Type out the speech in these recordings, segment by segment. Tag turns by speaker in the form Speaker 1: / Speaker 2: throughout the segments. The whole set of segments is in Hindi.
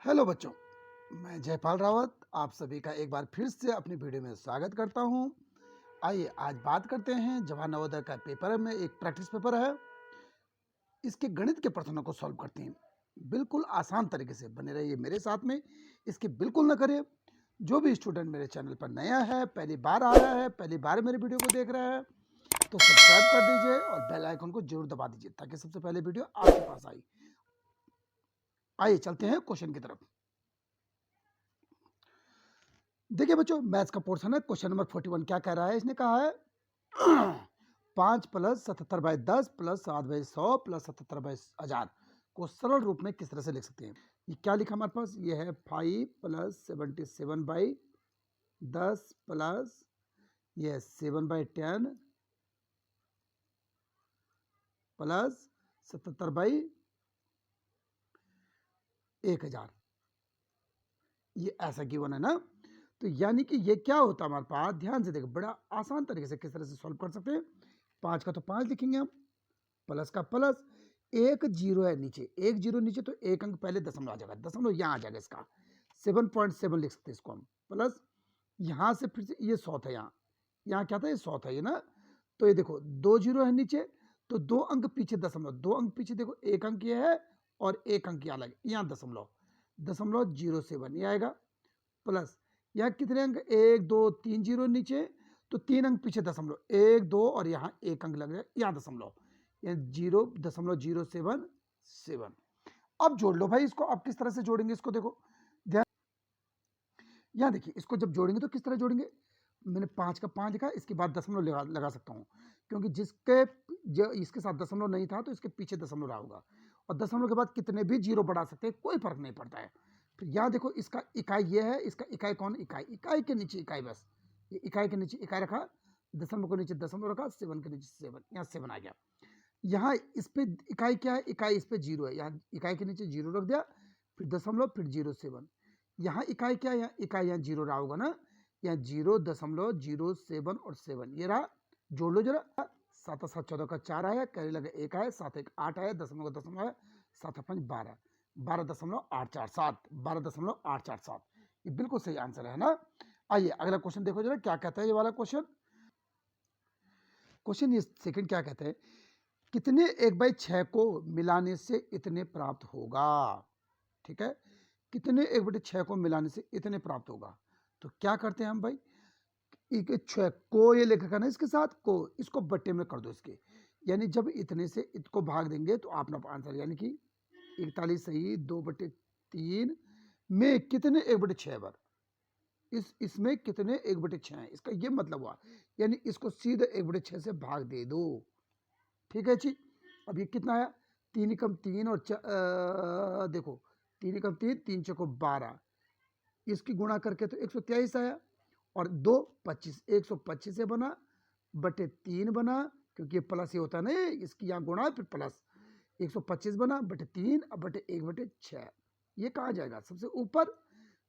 Speaker 1: हेलो बच्चों, मैं जयपाल रावत आप सभी का एक बार फिर से अपनी वीडियो में स्वागत करता हूं। आइए आज बात करते हैं जवाहर नवोदय का पेपर में एक प्रैक्टिस पेपर है। इसके गणित के प्रश्नों को सॉल्व करते हैं बिल्कुल आसान तरीके से। बने रहिए मेरे साथ में, इसकी बिल्कुल न करिए। जो भी स्टूडेंट मेरे चैनल पर नया है, पहली बार आया है, पहली बार मेरे वीडियो को देख रहा है, तो सब्सक्राइब कर दीजिए और बेल आइकन को जरूर दबा दीजिए ताकि सबसे पहले वीडियो आपके पास आइए चलते हैं क्वेश्चन की तरफ। देखिए बच्चों, मैथ्स का पोर्शन है। क्वेश्चन नंबर 41 क्या कह रहा है? इसने कहा है 5 प्लस 77/10 प्लस 7/100 प्लस 77/1000 को सरल रूप में किस तरह से लिख सकते हैं? ये क्या लिखा हमारे पास? ये है 5 प्लस 77/10 प्लस ये 7/10 प्लस 77/1000। ये ऐसा गिवन है ना। तो यानी कि ये क्या होता है हमारे पास? ध्यान से देखो, बड़ा आसान तरीके से किस तरह से सॉल्व कर सकते हैं। 5 का तो 5 लिखेंगे हम, प्लस का प्लस, एक जीरो है नीचे, एक जीरो नीचे तो एक अंक पहले दशमलव आ जाएगा, दशमलव यहाँ आ जाएगा। इसका 7.7 लिख सकते हैं इसको हम। प्लस यहाँ से फिर से ये 100 था, यहाँ क्या था? ये 100 था ये ना। तो ये देखो दो जीरो है नीचे, तो दो अंक पीछे दशमलव, दो अंक पीछे देखो, एक अंक ये है और एक अंक यहाँ लगे, यहाँ दशमलव, 0.07 ये आएगा। प्लस यहाँ कितने अंक? एक दो तीन जीरो नीचे, तो तीन अंक पीछे दशमलव, एक दो और यहाँ एक अंक लग रहा है, यहाँ दशमलव, 0.077। अब जोड़ लो भाई इसको। अब किस तरह से जोड़ेंगे इसको? देखो ध्यान, यहाँ देखिए, इसको जब जोड़ेंगे तो किस तरह जोड़ेंगे? मैंने 5 का 5 लिखा, इसके बाद दशमलव लगा सकता हूँ, क्योंकि इसके साथ दशमलव नहीं था तो इसके पीछे दशमलव रहा होगा। और दशमलव के बाद कितने भी जीरो बढ़ा सकते हैं, कोई फर्क नहीं पड़ता है। फिर यहाँ देखो, इसका इकाई ये है, इसका इकाई कौन? इकाई के नीचे इकाई, बस ये इकाई के नीचे इकाई रखा, दशमलव के नीचे दशमलव रखा, 7 के नीचे 7, यहाँ 7 आ गया। यहाँ इस पे इकाई क्या है? इकाई इस पे जीरो है, यहाँ इकाई के नीचे जीरो रख दिया, फिर दशमलव, फिर 0.7। यहाँ इकाई क्या है? यहाँ इकाई, यहाँ जीरो रहा होगा ना, यहाँ 0.07 और 7 ये रहा। जोड़ लो जरा, 7 7 14 का 4 आया, कैरी लगे 1 आया, 7 1 8 आया, दशमलव का दशमलव आया, 7 5 12, 12.847। ये बिल्कुल सही आंसर है ना। आइए अगला क्वेश्चन देखो जरा, क्या कहता है ये वाला क्वेश्चन। क्वेश्चन ये सेकंड क्या कहते हैं? कितने 1/6 को मिलाने से इतने प्राप्त होगा? ठीक है, कितने 1/6 को मिलाने से इतने प्राप्त होगा? तो क्या करते हैं हम भाई, एक 6 को ये लिखा ना, इसके साथ को, इसको बट्टे में कर दो इसके, यानी जब इतने से इसको भाग देंगे तो अपना आंसर, यानी कि 41 सही 2/3 में कितने 1/6 बार, इसमें कितने 1/6 है, इसका ये मतलब हुआ, यानी इसको सीधे 1/6 से भाग दे दो। ठीक है जी। अब ये कितना आया? 3 कम 3 और देखो 3 कम 3, 3 चौको 12, इसकी गुणा करके तो 123 आया, और 2 25, 125 से बना बटे 3 बना, क्योंकि ये प्लस ये होता है ना, इसकी यहाँ गुणा फिर प्लस, 125 बना बटे 3 अब बटे 1/6। ये कहाँ जाएगा? सबसे ऊपर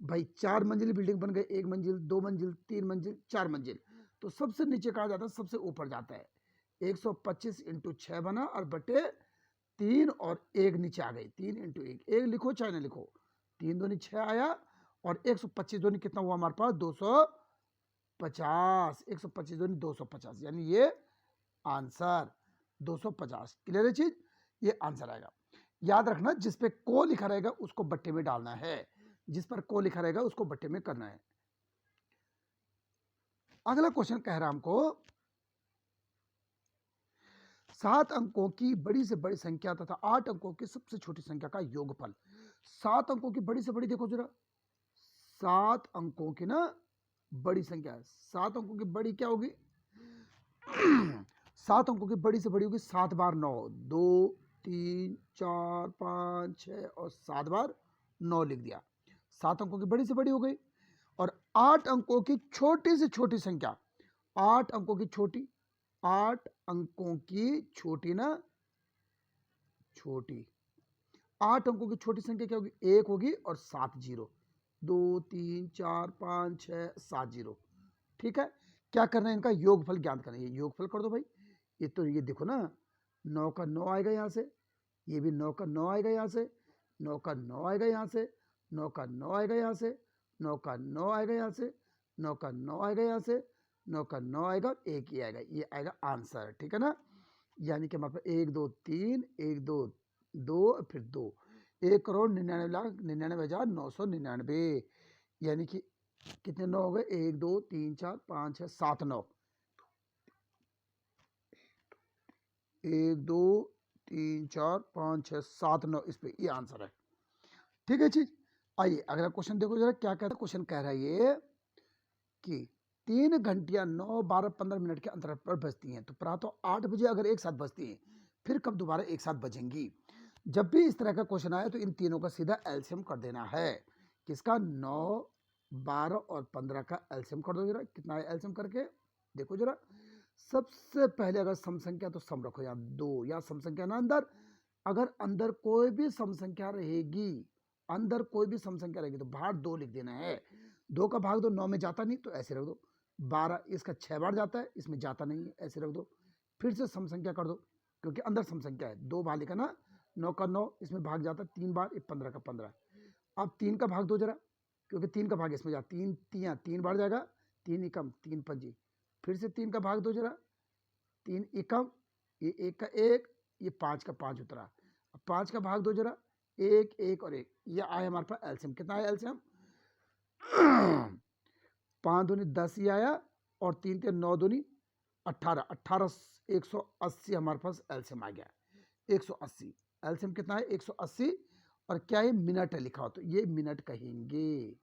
Speaker 1: भाई। 4 मंजिल बिल्डिंग बन गई, 1 मंजिल 2 मंजिल 3 मंजिल 4 मंजिल, तो सबसे नीचे कहाँ जाता है? सबसे ऊपर जाता है। 125 इंटू 6 बना और बटे 3 और 1 नीचे आ गई, 3 इंटू 1, 1 लिखो चाहे ना लिखो, 3 दूनी 6 आया, और 125 दूनी कितना हुआ हमारे पास? 250, 125 दूनी 250, यानी ये आंसर 250। क्लियर है चीज? ये आंसर आएगा। याद रखना, जिस पे को लिखा रहेगा उसको बट्टे में डालना है, जिस पर को लिखा रहेगा उसको बट्टे में करना है। अगला क्वेश्चन कह रहा हमको 7 अंकों की बड़ी से बड़ी संख्या तथा 8 अंकों की सबसे छोटी संख्या का योगफल। 7 अंकों की बड़ी से बड़ी, देखो जरा, 7 अंकों की ना बड़ी संख्या है, 7 अंकों की बड़ी क्या होगी? 7 अंकों की बड़ी से बड़ी होगी 7 बार 9, 2 3 4 5 6 और 7 बार 9 लिख दिया, 7 अंकों की बड़ी से बड़ी हो गई। और 8 अंकों की छोटी से छोटी संख्या, 8 अंकों की छोटी, 8 अंकों की छोटी ना, छोटी, 8 अंकों की छोटी संख्या क्या होगी? 1 होगी और 7 जीरो, 2 3 4 5 6 7 जीरो। ठीक है, क्या करना है? इनका योगफल ज्ञात करना है। ये योगफल कर दो भाई। ये तो ये देखो ना, 9 का 9 आएगा यहाँ से, ये भी 9 का 9 आएगा यहाँ से, 9 का 9 आएगा यहाँ से, 9 का 9 आएगा यहाँ से, 9 का 9 आएगा यहाँ से, 9 का 9 आएगा यहाँ से, 9 का 9 आएगा और 1 ही आएगा, ये आएगा आंसर। ठीक है ना, यानी कि हमारे पास 1 2 3, 1 2 2 फिर 2, 1,99,99,999, यानी कि कितने 9 हो गए, 1 2 3 4 5 6 7 9, 1 2 3 4 5 6 7 9, इस पे ये आंसर है। ठीक है चीज। आइए अगला क्वेश्चन देखो जरा क्या कहता है। क्वेश्चन कह रहा है ये कि 3 घंटियां 9 12 15 मिनट के अंतराल पर बजती हैं, तो प्रातः 8 बजे अगर एक साथ बजती हैं, फिर कब दोबारा एक साथ बजेंगी। जब भी इस तरह का क्वेश्चन आए तो इन तीनों का सीधा एलसीएम कर देना है। किसका, 9 12 और 15 का एलसीएम कर दो जरा, कितना है एलसीएम करके देखो जरा। सबसे पहले अगर सम संख्या तो सम रखो यहाँ 2, या सम संख्या ना अंदर, अगर अंदर कोई भी सम संख्या रहेगी, अंदर कोई भी सम संख्या रहेगी तो बाहर 2 लिख देना है। 2 का भाग दो 9 में जाता नहीं तो ऐसे रख दो, 12 इसका 6 बार जाता है, इसमें जाता नहीं है, ऐसे रख दो। फिर से सम संख्या कर दो क्योंकि अंदर सम संख्या है, 2 बार लिखा ना, 9 का 9 इसमें भाग जाता है 3 बार, 15 का 15। अब 3 का भाग दो जरा, क्योंकि 3 का भाग इसमें जाता, 3 बार जाएगा, 3 एकम 3 पंजी, फिर से 3 का भाग दो जरा, 3 एकम, ये 1 का 1, ये 5 का 5 उतरा। अब 5 का भाग दो जरा, 1 1 और 1, ये आया हमारे पास एलसीएम। कितना आया एलसीएम 5 दूनी 10 ही आया, और 3 3 9 दूनी 18, 18 180 हमारे पास एलसीएम आ गया, 180। एलसीएम कितना है 180, और क्या है मिनट है लिखा हो तो ये मिनट कहेंगे,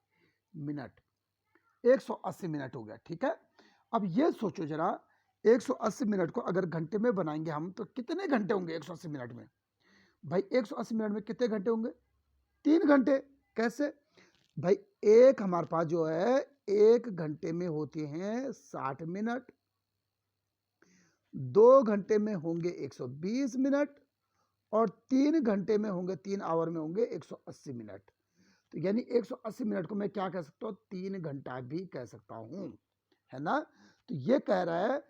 Speaker 1: मिनट 180 मिनट हो गया। ठीक है, अब ये सोचो जरा 180 मिनट को अगर घंटे में बनाएंगे हम तो कितने घंटे होंगे 180 मिनट में। भाई 180 मिनट में कितने घंटे होंगे, 3 घंटे। कैसे भाई, एक हमारे पास जो है 1 घंटे में होते हैं 60 मिनट, 2 घंटे में होंगे 120 मिनट, और 3 घंटे में होंगे, 3 आवर में होंगे 180 मिनट। तो यानी 180 मिनट को मैं क्या कह सकता हूँ, 3 घंटा भी कह सकता हूँ, है ना। तो ये कह रहा है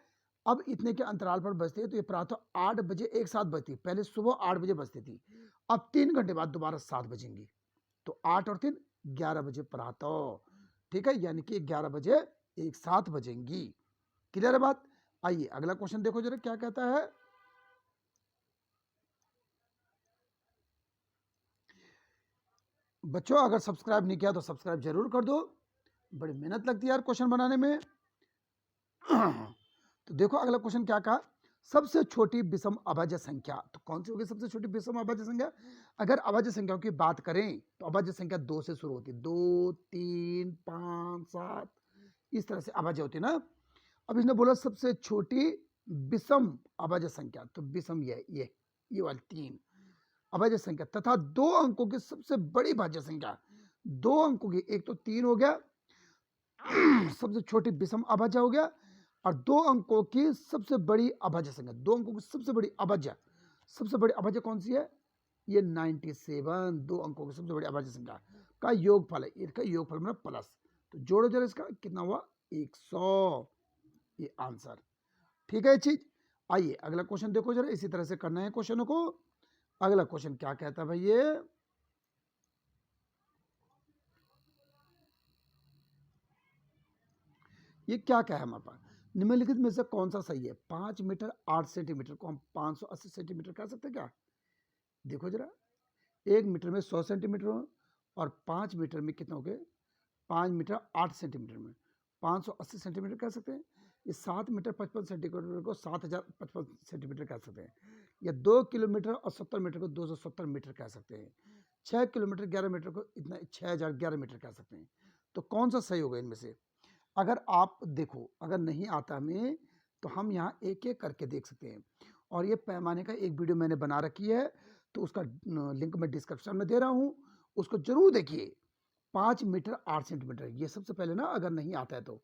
Speaker 1: अब इतने के अंतराल पर बजती है, तो ये प्रातः 8 बजे एक साथ बजती, पहले सुबह 8 बजे बजती थी, अब 3 घंटे बाद दोबारा 7 बजेंगी, तो 8 और 3 11 बजे प्रातः। ठीक है, यानी कि 11 बजे एक साथ बजेंगी। क्लियर है बात। आइए अगला क्वेश्चन देखो जरा क्या कहता है। बच्चों अगर सब्सक्राइब नहीं किया तो सब्सक्राइब जरूर कर दो, बड़ी मेहनत लगती है यार क्वेश्चन बनाने में। तो देखो अगला क्वेश्चन क्या कहा, सबसे छोटी विषम अभाज्य संख्या, तो कौन सी होगी सबसे छोटी विषम अभाज्य संख्या। अगर अभाज्य संख्याओं की बात करें तो अभाज्य संख्या 2 से शुरू होती है, 2 3 5 7, इस तरह से अभाज्य होती है ना। अब इसने बोला सबसे छोटी विषम अभाज्य संख्या, तो विषम ये वाली 3 अभाज्य संख्या, तथा 2 अंकों की सबसे बड़ी भाज्य संख्या, 2 अंकों की, एक तो 3 हो गया सबसे छोटी विषम अभाज्य हो गया, और 2 अंकों की सबसे बड़ी अभाज्य संख्या, 2 अंकों की सबसे बड़ी अभाज्य कौन सी है, ये 97, 2 अंकों की सबसे बड़ी अभाज्य संख्या का योगफल है, इसका योगफल मतलब प्लस, तो जोड़ो जरा इसका, कितना हुआ 100, ये आंसर। ठीक है चीज। आइए अगला क्वेश्चन देखो जरा, इसी तरह से करना है क्वेश्चनों को। अगला क्वेश्चन क्या कहता है भाई, ये क्या है हमारे पास, निम्नलिखित में से कौन सा सही है। 5 मीटर 8 सेंटीमीटर को हम 580 सेंटीमीटर कह सकते हैं क्या। देखो जरा, 1 मीटर में 100 सेंटीमीटर हो, और 5 मीटर में कितना हो गए, 5 मीटर 8 सेंटीमीटर में 580 सेंटीमीटर कह सकते हैं। ये 7 मीटर 55 सेंटीमीटर को 7055 सेंटीमीटर कह सकते हैं, या 2 किलोमीटर और 70 मीटर को 270 मीटर कह सकते हैं, 6 किलोमीटर 11 मीटर को इतना 6011 मीटर कह सकते हैं। तो कौन सा सही होगा इनमें से। अगर आप देखो, अगर नहीं आता हमें तो हम यहाँ एक एक करके देख सकते हैं, और ये पैमाने का एक वीडियो मैंने बना रखी है, तो उसका लिंक मैं डिस्क्रिप्शन में दे रहा हूँ, उसको जरूर देखिए। 5 मीटर 8 सेंटीमीटर, ये सबसे पहले ना अगर नहीं आता है तो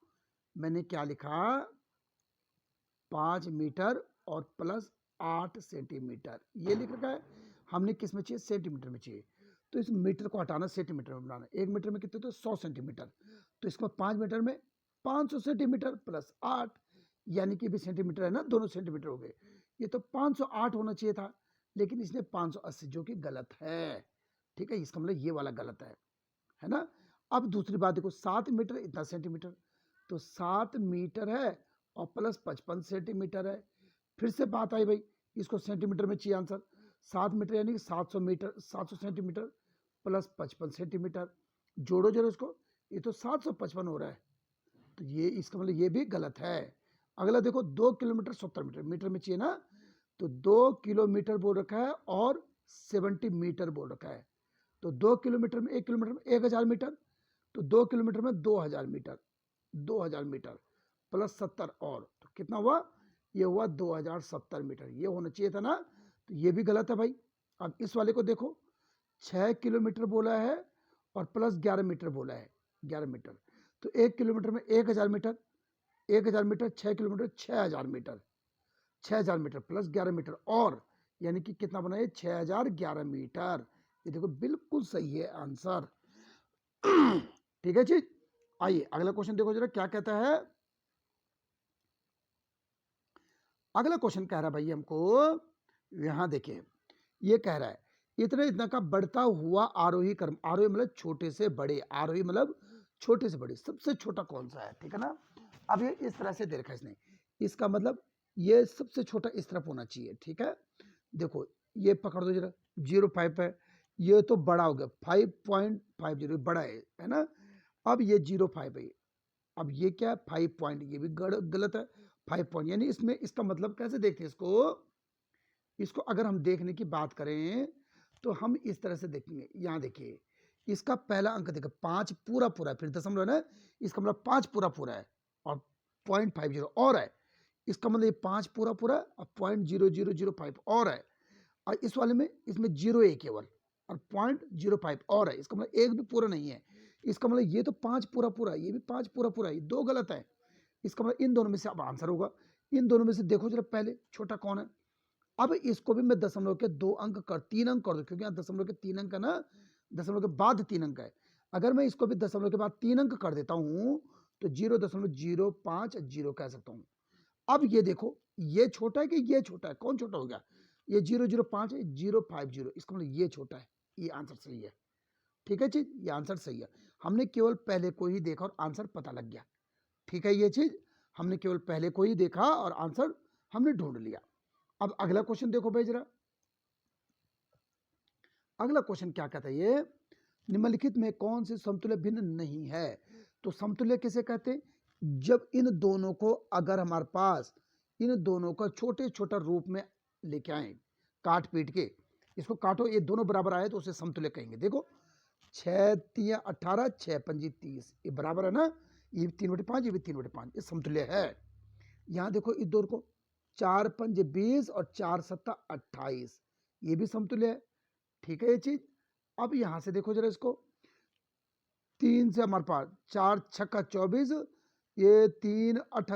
Speaker 1: मैंने क्या लिखा, 5 मीटर और प्लस 8 सेंटीमीटर, ये लिख रखा है। हमने किस में चाहिए, सेंटीमीटर में चाहिए, तो इस मीटर को हटाना, सेंटीमीटर में बनाना। 1 मीटर में कितने, तो 100 सेंटीमीटर, तो इसको 5 मीटर में 500 सेंटीमीटर प्लस 8, यानी कि भी सेंटीमीटर है ना, दोनों सेंटीमीटर हो गए। ये तो 508 होना चाहिए था, लेकिन इसने 580, जो कि गलत है। ठीक है, इसका मतलब ये वाला गलत है। है ना। अब दूसरी बात देखो, 7 मीटर इतना सेंटीमीटर, तो 7 मीटर है और प्लस 55 सेंटीमीटर है। फिर से बात आई भाई, इसको सेंटीमीटर में चाहिए आंसर। 7 मीटर यानी कि 700 मीटर, 700 सेंटीमीटर प्लस 55 सेंटीमीटर, जोड़ो जरा इसको, ये तो 755 हो रहा है, तो ये इसका मतलब ये भी गलत है। अगला देखो, 2 किलोमीटर 70 मीटर, मीटर में चाहिए ना, तो 2 किलोमीटर बोल रखा है और 70 मीटर बोल रखा है, तो 2 किलोमीटर में 1 किलोमीटर में 1000 मीटर, तो 2 किलोमीटर में 2000 मीटर, 2000 मीटर प्लस 70 और, तो कितना हुआ, ये हुआ 2070 मीटर, ये होना चाहिए था ना, तो ये भी गलत है भाई। अब इस वाले को देखो, 6 किलोमीटर बोला है और प्लस 11 मीटर बोला है, 11 मीटर, तो 1 किलोमीटर में 1000 metre, 1000 metre, 6 kilometre 6000 metre, 6000 metre plus 11 metre और, यानी कि कितना बना है, 6011 मीटर। ये देखो बिल्कुल सही है आंसर। ठीक है जी, आइए अगला क्वेश्चन देखो जरा क्या कहता है। अगला क्वेश्चन कह रहा है भाई हमको, यहां देखिए, ये कह रहा है इतना इतना का बढ़ता हुआ आरोही क्रम, आरोही मतलब छोटे से बड़े, आरोही मतलब छोटे से बड़े, सबसे छोटा कौन सा है, ठीक है ना। अब ये इस तरह से दे रखा है इसने, इसका मतलब ये सबसे छोटा इस तरफ होना चाहिए, ठीक है। देखो ये पकड़ दो जरा, 0.5 है, ये तो बड़ा हो गया, 5.50 बड़ा है ना। अब ये 0.5 है, अब ये क्या है 5 पॉइंट, ये भी गलत है, 5 पॉइंट, यानी इसमें इसका मतलब कैसे देखते हैं इसको, इसको अगर हम देखने की बात करें तो हम इस तरह से देखेंगे। यहां देखिए, इसका पहला अंक देखो 5 पूरा पूरा है, फिर दशमलव है ना, इसका मतलब 5 पूरा पूरा है और 0.50 और है, इसका मतलब ये 5 पूरा पूरा और 0.0005 और है, और इस वाले में इसमें 0 है केवल और 0.05 और है, इसका मतलब एक भी पूरा नहीं है, इसका मतलब ये तो 5 पूरा पूरा, ये भी 5 पूरा पूरा, ये दो गलत है, इसका मतलब इन दोनों में से अब आंसर होगा। इन दोनों में से देखो जरा पहले छोटा कौन है। अब इसको भी मैं दशमलव के 2 अंक कर 3 अंक कर दूं, क्योंकि यहाँ दशमलव के 3 अंक है ना, दशमलव के बाद 3 अंक है, अगर मैं इसको भी दशमलव के बाद 3 अंक कर देता हूं तो 0.05 कह सकता हूं। अब ये देखो, ये छोटा है कि ये छोटा है, कौन छोटा हो गया, ये 0.05 है, 0.50, इसका मतलब ये छोटा है, ये आंसर सही है। ठीक है चीज, ये आंसर सही है, हमने केवल पहले को ही देखा और आंसर पता लग गया। ठीक है, ये चीज हमने केवल पहले को ही देखा और आंसर हमने ढूंढ लिया। अब अगला क्वेश्चन देखो भाई जरा, अगला क्वेश्चन क्या कहता है, ये निम्नलिखित में कौन से समतुल्य भिन्न नहीं है। तो समतुल्य किसे कहते हैं, जब इन दोनों को अगर हमारे पास इन दोनों का छोटे छोटा रूप में लेके आए, काट पीट के इसको काटो, ये दोनों बराबर आए तो उसे समतुल्य कहेंगे। देखो 6 3 18, 6 5 30, ये बराबर है ना, ये 3/5, ये भी 3/5, ये समतुल्य है। यहाँ देखो इस दोनों को 4 5 20 और 4 7 28, ये भी समतुल्य है। ठीक है ये चीज। अब यहां से देखो जरा इसको, 3 से हमारे पास 4 छक्का 24, ये 3 8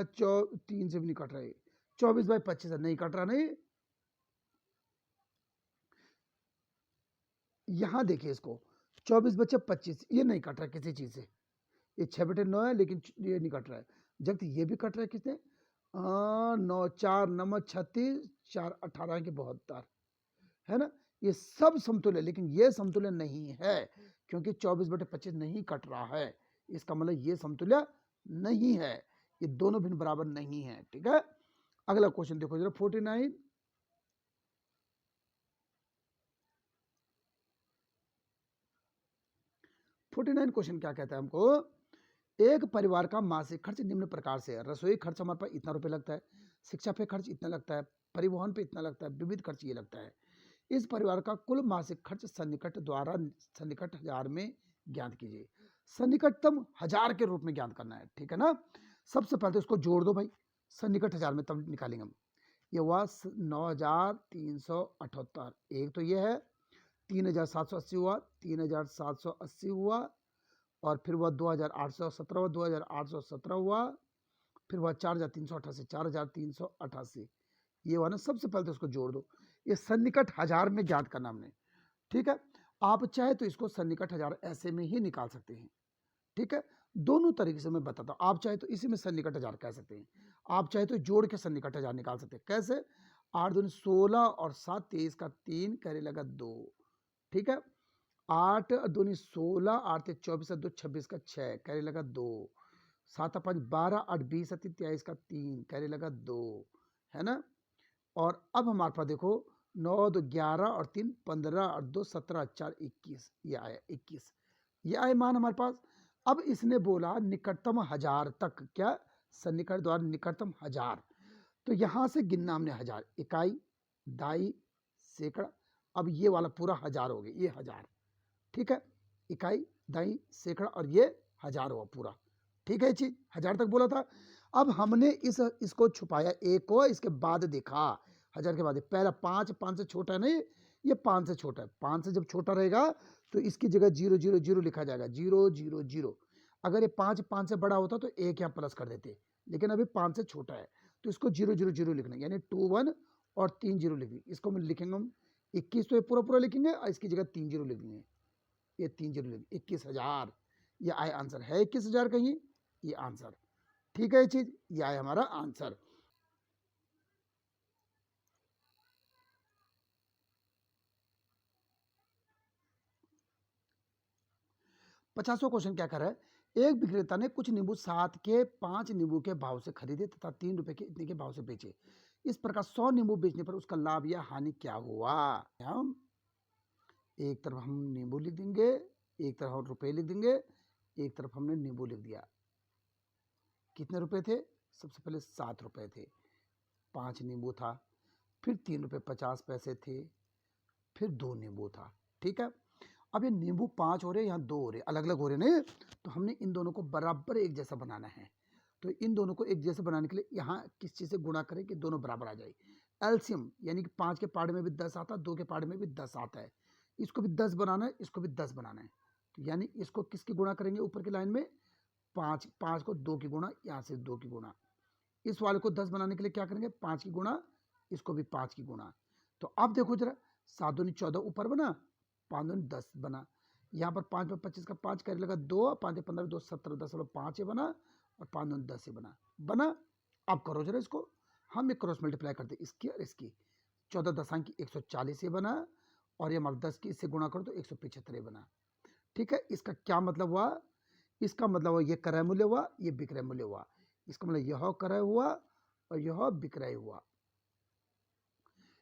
Speaker 1: 3 से भी नहीं कट रहा है, 24/25 से नहीं कट रहा, नहीं। यहां देखिए इसको, 24 बचे 25, ये नहीं कट रहा किसी चीज से, ये 6/9 है लेकिन ये नहीं कट रहा है, जबकि ये भी कट रहा है किसने, 9 4 9 36, 4 18 के 72, है ना। ये सब समतुल्य, लेकिन ये समतुल्य नहीं है क्योंकि 24/25 नहीं कट रहा है, इसका मतलब ये समतुल्य नहीं है, ये दोनों भिन्न बराबर नहीं है। ठीक है, अगला क्वेश्चन देखो जरा 49, क्वेश्चन क्या कहता है हमको, एक परिवार का मासिक खर्च निम्न प्रकार से है, रसोई खर्च हमारे पास इतना रुपए लगता है, शिक्षा पे खर्च इतना लगता है, परिवहन पे इतना लगता है, विविध खर्च ये लगता है। इस परिवार का कुल मासिक खर्च सन्निकट द्वारा सन्निकट हजार में ज्ञात कीजिए। सन्निकटतम हजार के रूप में ज्ञात करना है, ठीक है ना। सबसे पहले तो इसको जोड़ दो भाई, सन्निकट हजार में तब निकालेंगे हम। ये हुआ 9378, एक तो ये है, 3780 हुआ, 3780 हुआ, और फिर वह 2817 हुआ, 2817 हुआ, फिर वह 4388, 4388, ये हुआ ना। सबसे पहले तो इसको जोड़ दो, ये सन्निकट हजार में ज्ञात करना हमने। ठीक है, आप चाहे तो इसको सन्निकट हजार ऐसे में ही निकाल सकते हैं। ठीक है, दोनों तरीके से मैं बताता हूं, आप चाहे तो इसी में सन्निकट हजार कह सकते हैं, आप चाहे तो जोड़ के सन्निकट हजार निकाल सकते हैं। कैसे, 8 दूनी 16 और 7 23 का 3 करे लगा 2। ठीक है, 8 दूनी 16, 8 24 2 26 का 6 कैरी लगा 2, 7 5 12, 8 20 23 का 3 कैरी लगा 2, है ना। और अब हमारे पास देखो 9 2 11 और 3 15 और 2 17 4 21, ये आया 21, ये आए मान हमारे पास। अब इसने बोला निकटतम 1000 तक, क्या सन्निकट द्वारा निकटतम 1000, तो यहां से गिनना हमने 1000, इकाई दाई सैकड़ा, अब ये वाला पूरा 1000 हो गया, ये 1000, ठीक है, इकाई दाई सैकड़ा और ये 1000 हुआ पूरा, ठीक है, ये चीज 1000 तक बोला था। अब हमने इसको छुपाया एक को, इसके बाद देखा 1000 के बाद पहला 5 5 से छोटा नहीं, ये 5 से छोटा है, 5 से जब छोटा रहेगा तो इसकी जगह 0 0 0 लिखा जाएगा, 0 0 0। अगर ये 5 5 से बड़ा होता तो एक यहाँ प्लस कर देते, लेकिन अभी 5 से छोटा है तो इसको 0 0 0 लिखना, यानी 2 1 और 3 0 लिखेंगे, इसको हम लिखेंगे हम 21, तो ये पूरा पूरा लिखेंगे और इसकी जगह 3 0 लिखेंगे, ये 3 0 लिखेंगे, 21,000, ये आए आंसर है 21,000 कहिए, ये आंसर, ठीक है, ये चीज ये आए हमारा आंसर। पचासवां क्वेश्चन क्या कर रहा है, एक विक्रेता ने कुछ नींबू 7 के 5 नींबू के भाव से खरीदे तथा 3 रुपए के इतने के भाव से बेचे, इस प्रकार 100 नींबू बेचने पर उसका लाभ या हानि क्या हुआ। हम एक तरफ हम नींबू लिख देंगे, एक तरफ हम रुपए लिख देंगे, एक तरफ हमने नींबू लिख दिया। कितने रुपए थे, सबसे पहले 7 रुपए थे, 5 नींबू था, फिर 3 रुपए 50 पैसे थे, फिर 2 नींबू था, ठीक है। अब ये नींबू 5 हो रहे, यहाँ 2 हो रहे, अलग अलग हो रहे नहीं, तो हमने इन दोनों को बराबर एक जैसा बनाना है। तो इन दोनों को एक जैसे बनाने के लिए यहाँ किस चीज़ से गुणा करें कि दोनों बराबर आ जाए, एलसीएम, यानी कि 5 के पार्ट में भी 10 आता है, 2 के पार्ट में भी 10 आता है, इसको भी 10 बनाना है, इसको भी 10 बनाना है, तो यानी इसको किसकी गुणा करेंगे ऊपर की लाइन में, 5 5 को 2 की गुणा, यहाँ से 2 की गुणा, इस वाले को 10 बनाने के लिए क्या करेंगे, 5 की गुणा, इसको भी 5 की गुणा। तो अब देखो जरा, 7 दूनी 14 ऊपर बना, 5 दूनी 10 बना, यहाँ पर 5 में 25 का 5 कर लगा 2, 5 15 2 17 10 वाला 5 बना, और 5 दूनी 10 बना बना। अब करो जरा इसको, हम एक क्रॉस मल्टीप्लाई करते इसकी और इसकी, 14 दशांक की 140 ये बना, और ये हमारा 10 की इससे गुणा करो तो 175 बना, ठीक है। इसका क्या मतलब हुआ, इसका मतलब हुआ ये क्रय मूल्य हुआ, ये विक्रय मूल्य हुआ, इसका मतलब यह क्रय हुआ और यह विक्रय हुआ,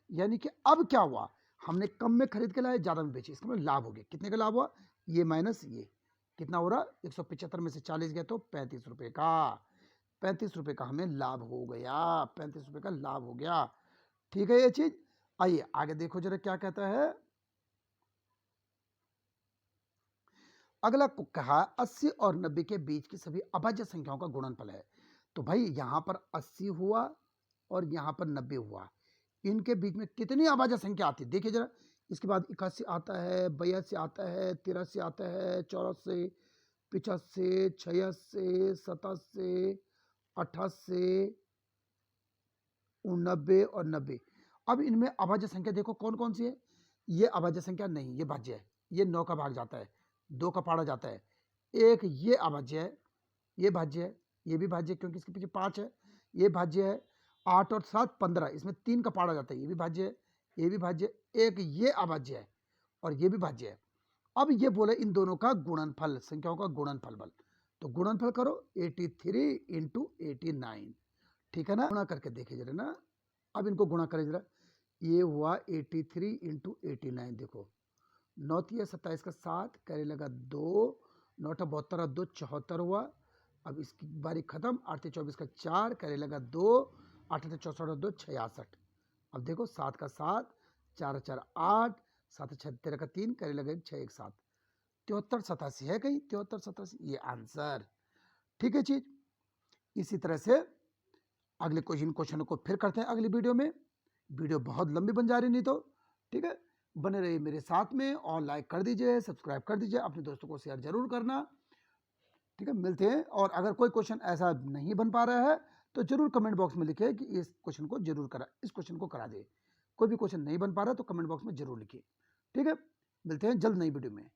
Speaker 1: यानी कि अब क्या हुआ, हमने कम में खरीद के लाए, ज्यादा में बेचे, इसका मतलब लाभ हो गया। कितने का लाभ हुआ, ये माइनस ये, कितना हो रहा, 175 में से 40 गया तो 35 रुपए का, 35 रुपए का हमें लाभ हो गया, 35 रुपए का लाभ हो गया, ठीक है, ये चीज। आइए आगे देखो जरा क्या कहता है, अगला को कहा 80 और 90 के बीच की सभी अभाज्य संख्याओं का गुणनफल है। तो भाई यहां पर 80 हुआ और यहां पर 90 हुआ, इनके बीच में कितनी अभाज्य संख्या आती है, देखिए जरा, इसके बाद 81 आता है, 82 आता है, 83 आता है, 84 85 86 87 88 89 और 90। अब इनमें अभाज्य संख्या देखो कौन कौन सी है, ये अभाज्य संख्या नहीं, ये भाज्य है, ये 9 का भाग जाता है, 2 का पाड़ा जाता है, एक ये अभाज्य है, ये भाज्य है, ये भी भाज्य है क्योंकि इसके पीछे 5 है, ये भाज्य है, 8 और 7 15, इसमें 3 का पाड़ा जाता है, ये भी भाज्य है, ये भी भाज्य है, एक ये अभाज्य है और ये भी भाज्य है। अब ये बोले इन दोनों का गुणनफल, संख्याओं का गुणनफल बल, तो गुणनफल करो 83 इंटू 89, ठीक है ना, गुणा करके देखे जरा ना, अब इनको गुणा करें जरा, ये हुआ 83 इंटू 89, देखो 9 3 27 का 7 करे लगा 2, 9 72 2 74 हुआ, अब इसकी बारी खत्म, 8 24 का 4 करे लगा 2, 8 64 2 66, अब देखो 7 का 7 4 4 8, 7 6 13 का 3 करे लगा 6 1 7, 73 87 है कहीं, 73 87 ये आंसर, ठीक है चीज। इसी तरह से अगले क्वेश्चन को फिर करते हैं अगली वीडियो में, वीडियो बहुत लंबी बन जा रही नहीं तो, ठीक है, बने रहिए मेरे साथ में और लाइक कर दीजिए, सब्सक्राइब कर दीजिए, अपने दोस्तों को शेयर जरूर करना, ठीक है, मिलते हैं। और अगर कोई क्वेश्चन ऐसा नहीं बन पा रहा है तो जरूर कमेंट बॉक्स में लिखिए कि इस क्वेश्चन को जरूर करा, इस क्वेश्चन को करा दे, कोई भी क्वेश्चन नहीं बन पा रहा तो कमेंट बॉक्स में जरूर लिखिए, ठीक है, मिलते हैं जल्द नई वीडियो में।